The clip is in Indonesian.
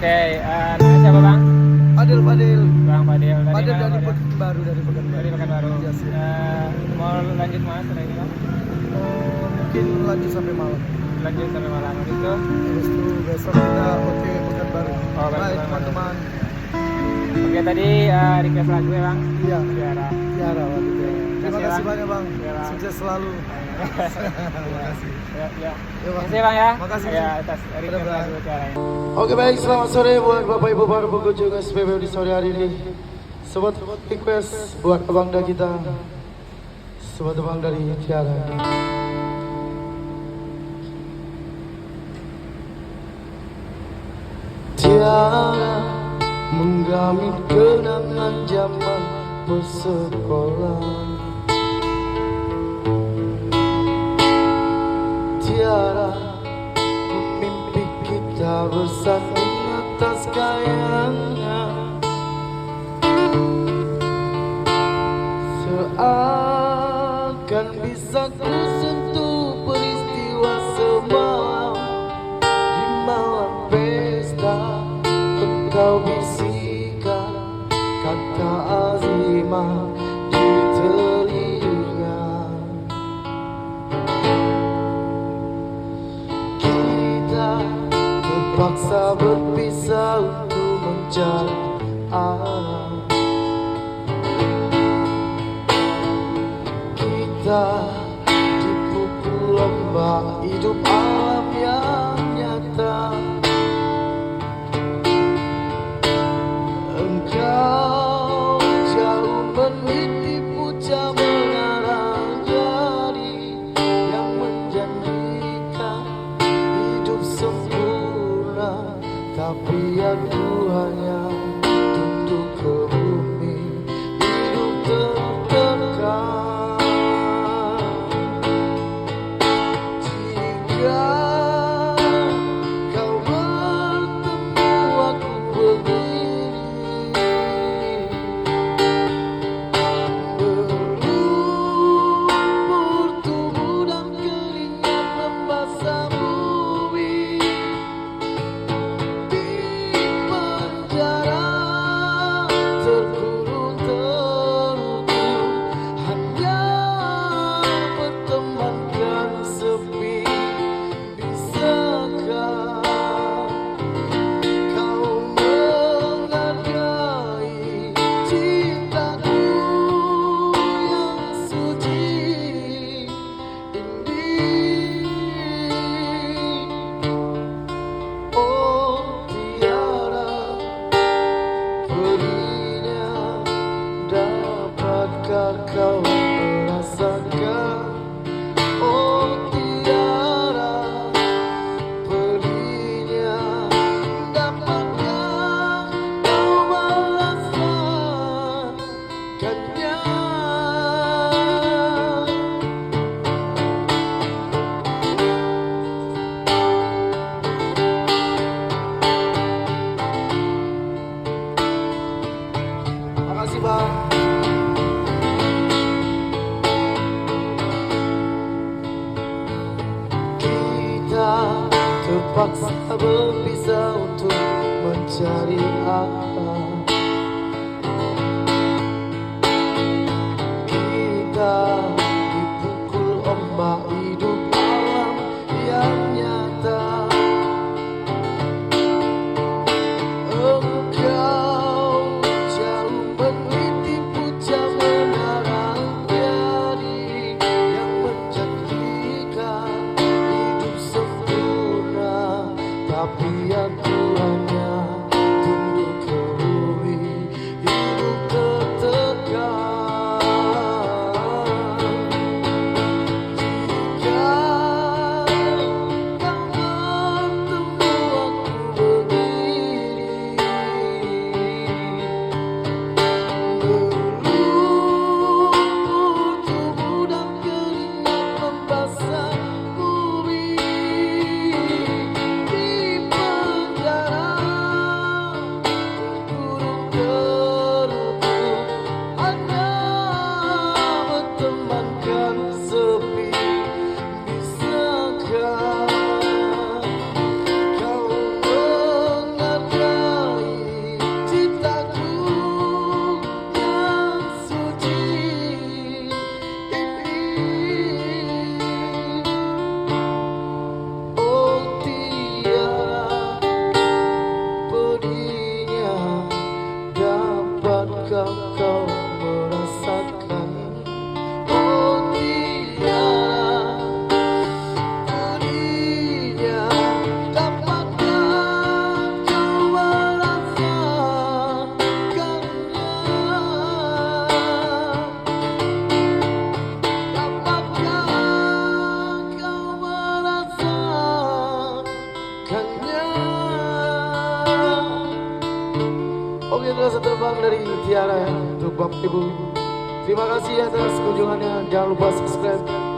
Oke, nama siapa bang? Fadil. Bang Fadil. Fadil mana, dari Fadil? Pekanbaru, dari Pekanbaru. Dari Pekanbaru. Iya sih. Mau lanjut mana setelah ini bang? Mungkin lanjut sampai malam. Lanjut sampai malam itu. Terus itu besok kita oke Pekanbaru. Oh, Baik Pekanbaru. teman-teman. Oke tadi request lagu ya bang? Iya. Tiara. Tiara. Terima Kasih, kasih Bang. banyak bang. Iya, Bang. Sukses selalu. Terima kasih. Ya, ya. Ya, Bang. Terima kasih bang ya. Makasih. Ya atas request Bang. lagu Tiara ini. Oke baik, selamat sore buat Bapak Ibu para pengunjung SPB di sore hari ini. Sobat request buat abangda kita, sobat abang dari Tiara. Tiara menggamit kenangan zaman persekolahan. Tiara mimpi kita bersanding atas kayangan. Seakan bisa ku sentuh peristiwa semalam. Di malam pesta engkau bisikan kata azimah di telinga. Kita terpaksa berpisah untuk mencari arah. Kita dipukul ombak hidup alam yang nyata. Engkau jauh meniti puja menara jadi yang menjanjikan hidup sempurna, tapi aku hanya tunduk ke bumi, hidup tertekan. Jika kau bertemu aku begini, berlumpur tubuh dan keringat membasah bumi. Di penjara terkurung terhukum, hanya bertemankan sepi. Bisakah kau menghargai cintaku yang suci ini? Oh Tiara, perihnya dapatkah kau merasakan? Oh Tiara, perihnya dapatkah kau merasakannya? Makasih bang. Kita terpaksa berpisah untuk mencari arah. Kita dipukul ombak hidup alam yang nyata. Engkau jauh meniti puja menara jadi yang menjanjikan hidup sempurna, tapi aku hanya tunduk ke bumi. ini adalah seterbang dari Tiara ya, untuk Bapak Ibu. Terima kasih atas kunjungannya. Jangan lupa subscribe